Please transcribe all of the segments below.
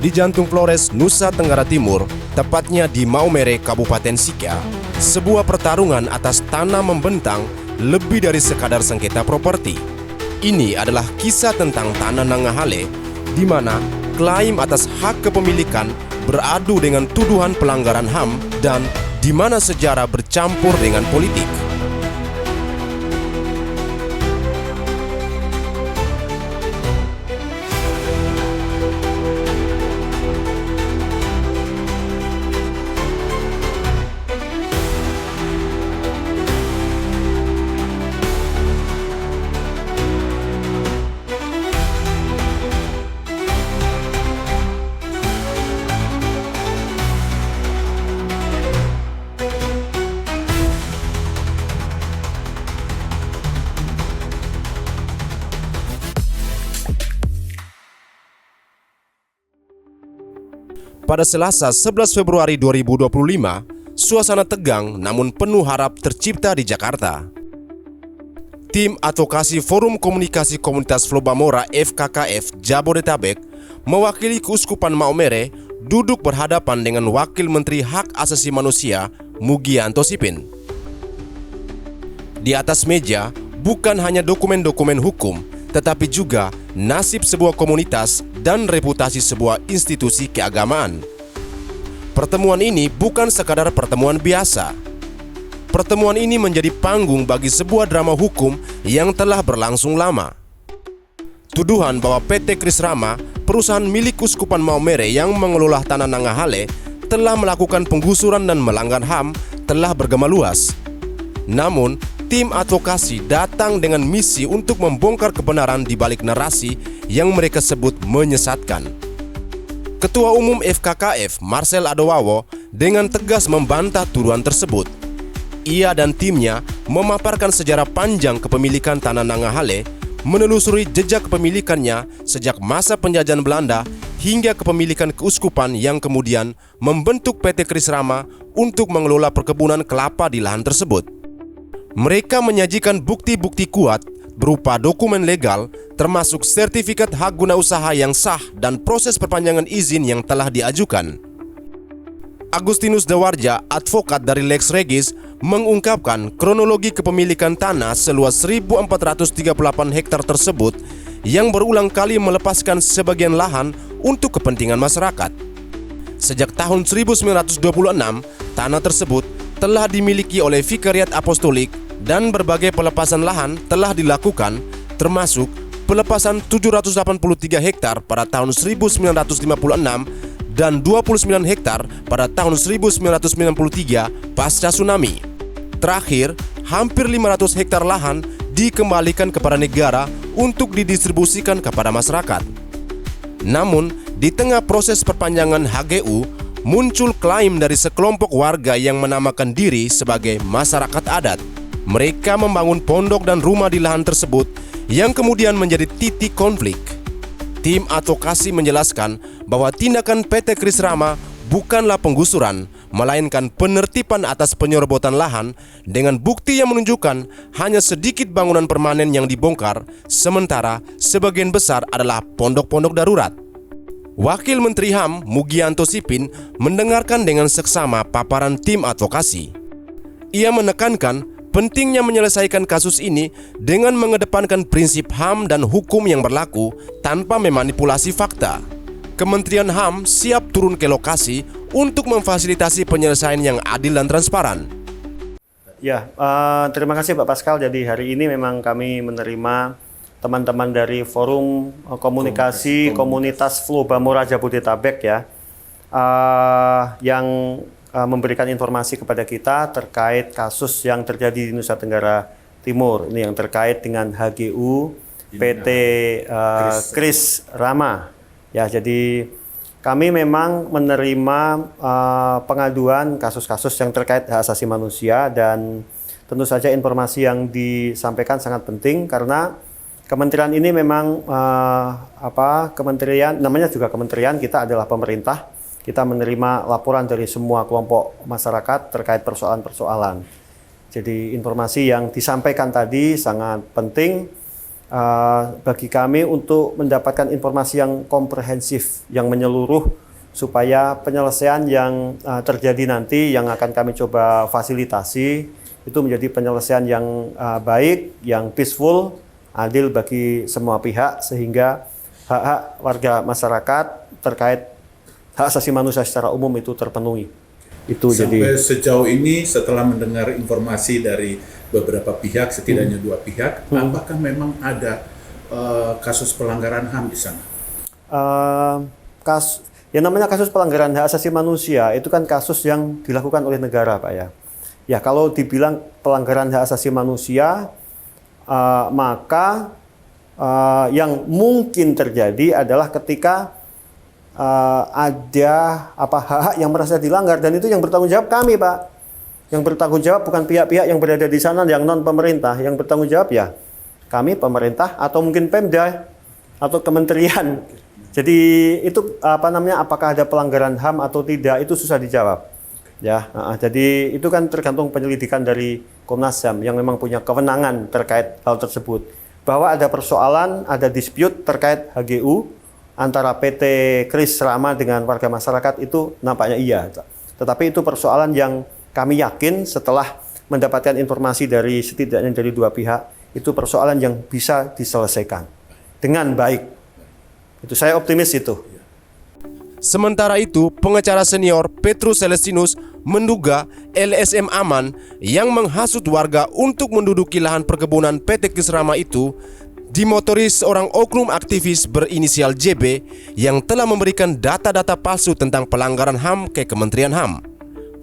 di jantung Flores, Nusa Tenggara Timur, tepatnya di Maumere, Kabupaten Sika. Sebuah pertarungan atas tanah membentang lebih dari sekadar sengketa properti. Ini adalah kisah tentang tanah Nangahale, di mana klaim atas hak kepemilikan beradu dengan tuduhan pelanggaran HAM dan di mana sejarah bercampur dengan politik. Pada Selasa 11 Februari 2025, suasana tegang namun penuh harap tercipta di Jakarta. Tim Advokasi Forum Komunikasi Komunitas Flow Bamora FKKF Jabodetabek mewakili Keuskupan Maumere duduk berhadapan dengan Wakil Menteri Hak Asasi Manusia Mugianto Sipin. Di atas meja bukan hanya dokumen-dokumen hukum, tetapi juga nasib sebuah komunitas dan reputasi sebuah institusi keagamaan. Pertemuan ini bukan sekadar pertemuan biasa. Pertemuan ini menjadi panggung bagi sebuah drama hukum yang telah berlangsung lama. Tuduhan bahwa PT Kris Rama, perusahaan milik Keuskupan Maumere yang mengelola tanah Nangahale, telah melakukan penggusuran dan melanggar HAM telah bergema luas. Namun, tim advokasi datang dengan misi untuk membongkar kebenaran di balik narasi yang mereka sebut menyesatkan. Ketua Umum FKKF Marcel Adowawo dengan tegas membantah tuduhan tersebut. Ia dan timnya memaparkan sejarah panjang kepemilikan tanah Nangahale, menelusuri jejak kepemilikannya sejak masa penjajahan Belanda hingga kepemilikan keuskupan yang kemudian membentuk PT Kris Rama untuk mengelola perkebunan kelapa di lahan tersebut. Mereka menyajikan bukti-bukti kuat berupa dokumen legal, termasuk sertifikat hak guna usaha yang sah dan proses perpanjangan izin yang telah diajukan. Agustinus Dewarja, advokat dari Lex Regis, mengungkapkan kronologi kepemilikan tanah seluas 1.438 hektar tersebut yang berulang kali melepaskan sebagian lahan untuk kepentingan masyarakat. Sejak tahun 1926, tanah tersebut telah dimiliki oleh Vikariat Apostolik dan berbagai pelepasan lahan telah dilakukan, termasuk pelepasan 783 hektar pada tahun 1956 dan 29 hektar pada tahun 1993 pasca tsunami. Terakhir, hampir 500 hektar lahan dikembalikan kepada negara untuk didistribusikan kepada masyarakat. Namun, di tengah proses perpanjangan HGU, muncul klaim dari sekelompok warga yang menamakan diri sebagai masyarakat adat. Mereka membangun pondok dan rumah di lahan tersebut yang kemudian menjadi titik konflik. Tim advokasi menjelaskan bahwa tindakan PT Kris Rama bukanlah penggusuran, melainkan penertiban atas penyerbotan lahan dengan bukti yang menunjukkan hanya sedikit bangunan permanen yang dibongkar, sementara sebagian besar adalah pondok-pondok darurat. Wakil Menteri HAM Mugianto Sipin mendengarkan dengan seksama paparan tim advokasi. Ia menekankan pentingnya menyelesaikan kasus ini dengan mengedepankan prinsip HAM dan hukum yang berlaku tanpa memanipulasi fakta. Kementerian HAM siap turun ke lokasi untuk memfasilitasi penyelesaian yang adil dan transparan. Ya, terima kasih Pak Pascal. Jadi hari ini memang kami menerima teman-teman dari Forum Komunikasi Komunitas Flow Bamora Jabodetabek ya, yang memberikan informasi kepada kita terkait kasus yang terjadi di Nusa Tenggara Timur. Ini yang terkait dengan HGU PT Kris Rama. Ya, jadi kami memang menerima pengaduan kasus-kasus yang terkait hak asasi manusia, dan tentu saja informasi yang disampaikan sangat penting karena kementerian ini memang kementerian, namanya juga kementerian, kita adalah pemerintah. Kita menerima laporan dari semua kelompok masyarakat terkait persoalan-persoalan. Jadi informasi yang disampaikan tadi sangat penting bagi kami untuk mendapatkan informasi yang komprehensif, yang menyeluruh, supaya penyelesaian yang terjadi nanti yang akan kami coba fasilitasi itu menjadi penyelesaian yang baik, yang peaceful, adil bagi semua pihak, sehingga hak-hak warga masyarakat terkait hak asasi manusia secara umum itu terpenuhi. Itu sampai sejauh ini setelah mendengar informasi dari beberapa pihak, setidaknya dua pihak, apakah memang ada kasus pelanggaran HAM di sana? Yang namanya kasus pelanggaran hak asasi manusia itu kan kasus yang dilakukan oleh negara, Pak ya. Ya, kalau dibilang pelanggaran hak asasi manusia, maka yang mungkin terjadi adalah ketika ada hak-hak yang merasa dilanggar, dan itu yang bertanggung jawab kami, Pak. Yang bertanggung jawab bukan pihak-pihak yang berada di sana yang non pemerintah, yang bertanggung jawab ya kami pemerintah atau mungkin Pemda atau kementerian. Jadi itu apakah ada pelanggaran HAM atau tidak itu susah dijawab. Ya, jadi itu kan tergantung penyelidikan dari Komnas HAM yang memang punya kewenangan terkait hal tersebut. Bahwa ada persoalan, ada dispute terkait HGU antara PT Kris Rama dengan warga masyarakat itu nampaknya iya. Tetapi itu persoalan yang kami yakin setelah mendapatkan informasi dari setidaknya dari dua pihak, itu persoalan yang bisa diselesaikan dengan baik. Itu saya optimis itu. Sementara itu, pengacara senior Petrus Celestinus menduga LSM Aman yang menghasut warga untuk menduduki lahan perkebunan PT Kris Rama itu dimotori seorang oknum aktivis berinisial JB yang telah memberikan data-data palsu tentang pelanggaran HAM ke Kementerian HAM.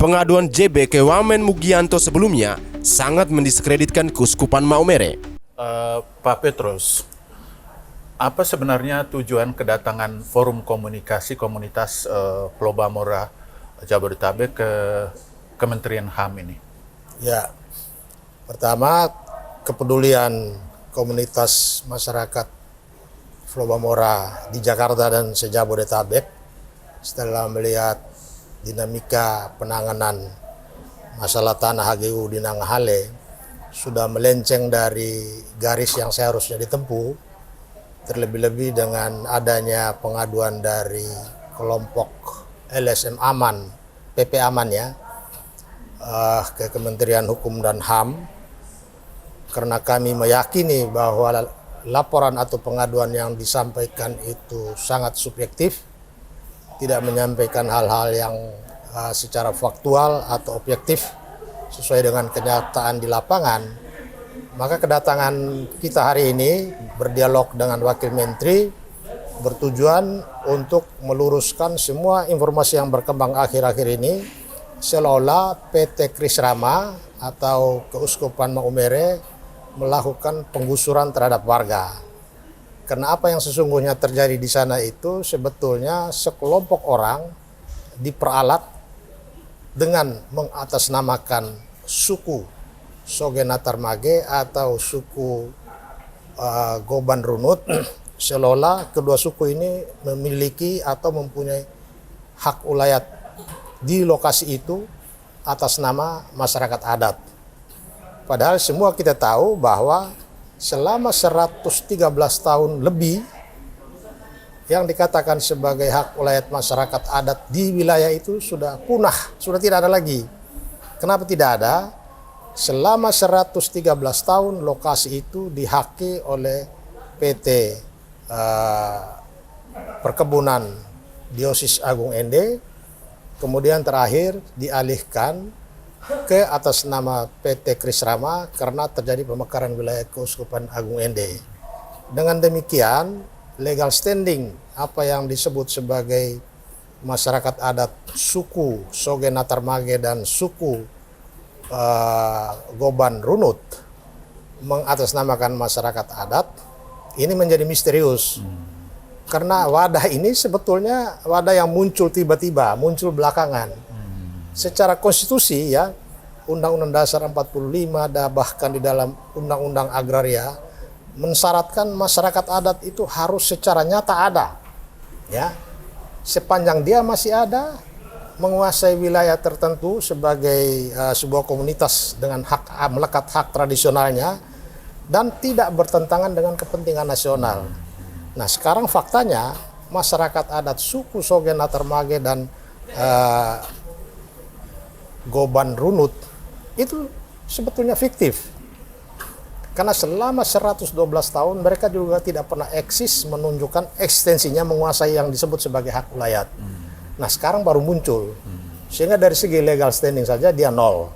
Pengaduan JB ke Wamen Mugianto sebelumnya sangat mendiskreditkan Keuskupan Maumere. Pak Petrus, apa sebenarnya tujuan kedatangan forum komunikasi komunitas Pulau Bamora Jabodetabek ke Kementerian HAM ini? Ya, pertama kepedulian komunitas masyarakat Pulau Bamora di Jakarta dan se-Jabodetabek setelah melihat dinamika penanganan masalah tanah HGU di Nanggahale sudah melenceng dari garis yang seharusnya ditempuh, terlebih-lebih dengan adanya pengaduan dari kelompok LSM Aman, PP Aman ya, ke Kementerian Hukum dan HAM, karena kami meyakini bahwa laporan atau pengaduan yang disampaikan itu sangat subjektif, tidak menyampaikan hal-hal yang secara faktual atau objektif sesuai dengan kenyataan di lapangan. Maka kedatangan kita hari ini berdialog dengan Wakil Menteri bertujuan untuk meluruskan semua informasi yang berkembang akhir-akhir ini, seolah-olah PT Kris Rama atau Keuskupan Maumere melakukan penggusuran terhadap warga. Karena apa yang sesungguhnya terjadi di sana itu sebetulnya sekelompok orang diperalat dengan mengatasnamakan suku Sogenatar Mage atau suku Goban Runut, seolah kedua suku ini memiliki atau mempunyai hak ulayat di lokasi itu atas nama masyarakat adat. Padahal semua kita tahu bahwa selama 113 tahun lebih yang dikatakan sebagai hak ulayat masyarakat adat di wilayah itu sudah punah, sudah tidak ada lagi. Kenapa tidak ada? Selama 113 tahun lokasi itu dihaki oleh PT Perkebunan Diosis Agung Ende, kemudian terakhir dialihkan ke atas nama PT Kris Rama karena terjadi pemekaran wilayah Keuskupan Agung Ende. Dengan demikian, legal standing apa yang disebut sebagai masyarakat adat suku Sogenatar Mage dan suku Goban Runut mengatasnamakan masyarakat adat ini menjadi misterius. Karena wadah ini sebetulnya wadah yang muncul tiba-tiba, muncul belakangan. Secara konstitusi ya, Undang-Undang Dasar 45 dan bahkan di dalam Undang-Undang Agraria mensyaratkan masyarakat adat itu harus secara nyata ada. Ya. Sepanjang dia masih ada, menguasai wilayah tertentu sebagai sebuah komunitas dengan hak melekat hak tradisionalnya, dan tidak bertentangan dengan kepentingan nasional. Nah, sekarang faktanya masyarakat adat suku Soge Natarmage dan Goban Runut itu sebetulnya fiktif. Karena selama 112 tahun mereka juga tidak pernah eksis menunjukkan eksistensinya menguasai yang disebut sebagai hak ulayat. Nah, sekarang baru muncul. Sehingga dari segi legal standing saja dia nol.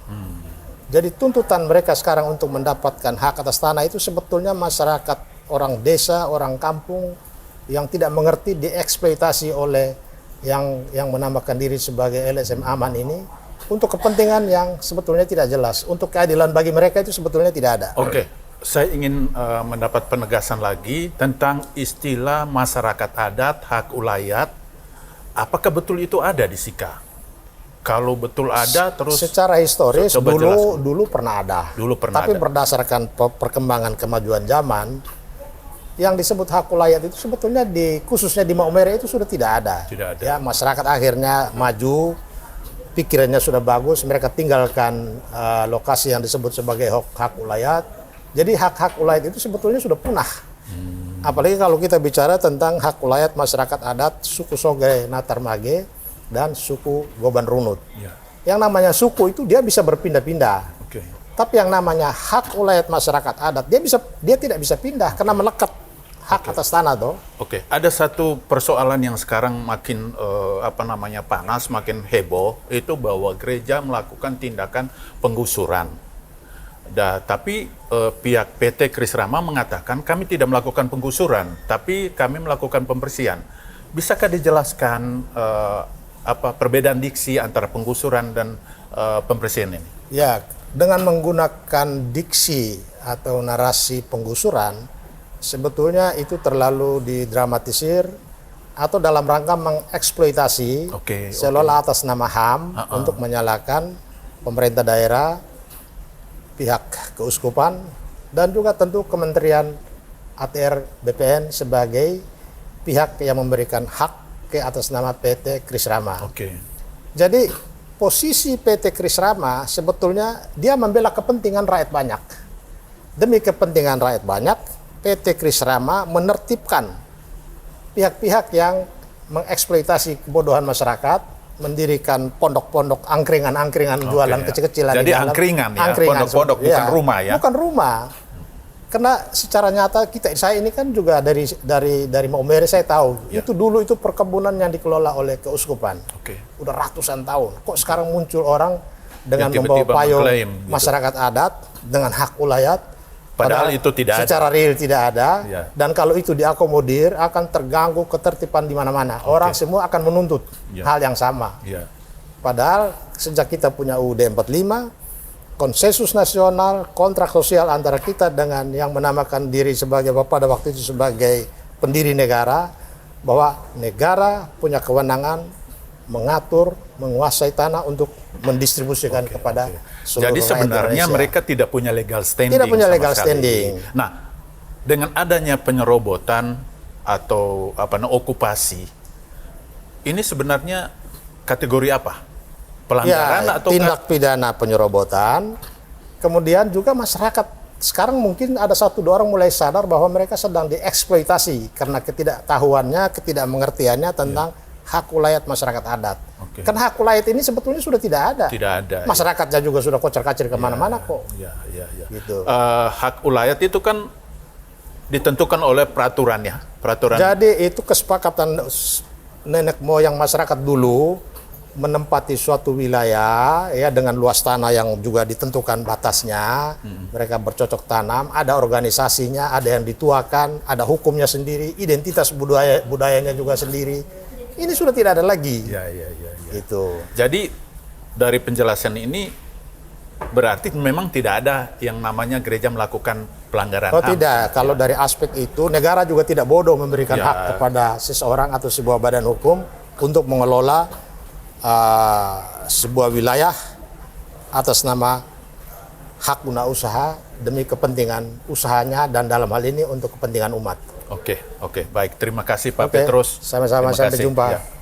Jadi tuntutan mereka sekarang untuk mendapatkan hak atas tanah itu sebetulnya masyarakat, orang desa, orang kampung yang tidak mengerti dieksploitasi oleh yang menamakan diri sebagai LSM Aman ini untuk kepentingan yang sebetulnya tidak jelas. Untuk keadilan bagi mereka itu sebetulnya tidak ada. Oke, saya ingin mendapat penegasan lagi tentang istilah masyarakat adat, hak ulayat. Apakah betul itu ada di Sika? Kalau betul ada, terus secara historis coba jelaskan. dulu pernah ada. Dulu pernah Tapi ada. berdasarkan perkembangan kemajuan zaman, yang disebut hak ulayat itu sebetulnya khususnya di Maumere itu sudah tidak ada. Tidak ada. Ya, masyarakat akhirnya maju, pikirannya sudah bagus, mereka tinggalkan lokasi yang disebut sebagai hak ulayat. Jadi hak-hak ulayat itu sebetulnya sudah punah. Apalagi kalau kita bicara tentang hak ulayat masyarakat adat suku Soge Natarmage dan suku Goban Runut. Ya. Yang namanya suku itu dia bisa berpindah-pindah. Oke. Tapi yang namanya hak ulayat masyarakat adat dia tidak bisa pindah karena melekat hak atas tanah toh. Oke, ada satu persoalan yang sekarang makin panas, makin heboh, itu bahwa gereja melakukan tindakan penggusuran. Tapi pihak PT Kris Rama mengatakan kami tidak melakukan penggusuran, tapi kami melakukan pembersihan. Bisakah dijelaskan perbedaan diksi antara penggusuran dan pembersihan ini? Ya, dengan menggunakan diksi atau narasi penggusuran, sebetulnya itu terlalu didramatisir atau dalam rangka mengeksploitasi seolah atas nama HAM untuk menyalahkan pemerintah daerah, pihak keuskupan, dan juga tentu Kementerian ATR BPN sebagai pihak yang memberikan hak ke atas nama PT Kris Rama. Jadi posisi PT Kris Rama sebetulnya dia membela kepentingan rakyat banyak. Demi kepentingan rakyat banyak, PT Kris Rama menertibkan pihak-pihak yang mengeksploitasi kebodohan masyarakat, mendirikan pondok-pondok angkringan jualan kecil-kecilan. Jadi angkringan ya, pondok-pondok bukan rumah ya? Bukan rumah. Karena secara nyata saya ini kan juga dari Maumere saya tahu itu dulu itu perkebunan yang dikelola oleh keuskupan. Udah ratusan tahun. Kok sekarang muncul orang dengan membawa payung masyarakat adat dengan hak ulayat, padahal itu tidak ada. Secara real tidak ada. Dan kalau itu diakomodir akan terganggu ketertiban di mana-mana. Orang semua akan menuntut hal yang sama. Padahal sejak kita punya UUD 45, konsensus nasional, kontrak sosial antara kita dengan yang menamakan diri sebagai pada waktu itu sebagai pendiri negara, bahwa negara punya kewenangan mengatur, menguasai tanah untuk mendistribusikan kepada seluruh Jadi sebenarnya Indonesia. mereka tidak punya legal standing. Tidak punya legal sekali. standing. Nah, dengan adanya penyerobotan atau okupasi, ini sebenarnya kategori apa? Pelanggaran atau tindak pidana penyerobotan. Kemudian juga masyarakat sekarang mungkin ada 1-2 orang mulai sadar bahwa mereka sedang dieksploitasi karena ketidaktahuannya, ketidakmengertiannya tentang hak ulayat masyarakat adat. Karena hak ulayat ini sebetulnya sudah tidak ada. Tidak ada. Masyarakatnya juga sudah kocar-kacir kemana-mana kok. Gitu. Hak ulayat itu kan ditentukan oleh peraturan ya. Jadi itu kesepakatan nenek moyang masyarakat dulu menempati suatu wilayah ya dengan luas tanah yang juga ditentukan batasnya. Mereka bercocok tanam, ada organisasinya, ada yang dituakan, ada hukumnya sendiri, identitas budayanya juga sendiri. Ini sudah tidak ada lagi. Gitu. Jadi dari penjelasan ini berarti memang tidak ada yang namanya gereja melakukan pelanggaran HAM. Tidak. Kalau dari aspek itu negara juga tidak bodoh memberikan hak kepada seseorang atau sebuah badan hukum untuk mengelola sebuah wilayah atas nama hak guna usaha demi kepentingan usahanya dan dalam hal ini untuk kepentingan umat. Oke, baik. Terima kasih Pak Petrus. Sama-sama, sampai jumpa.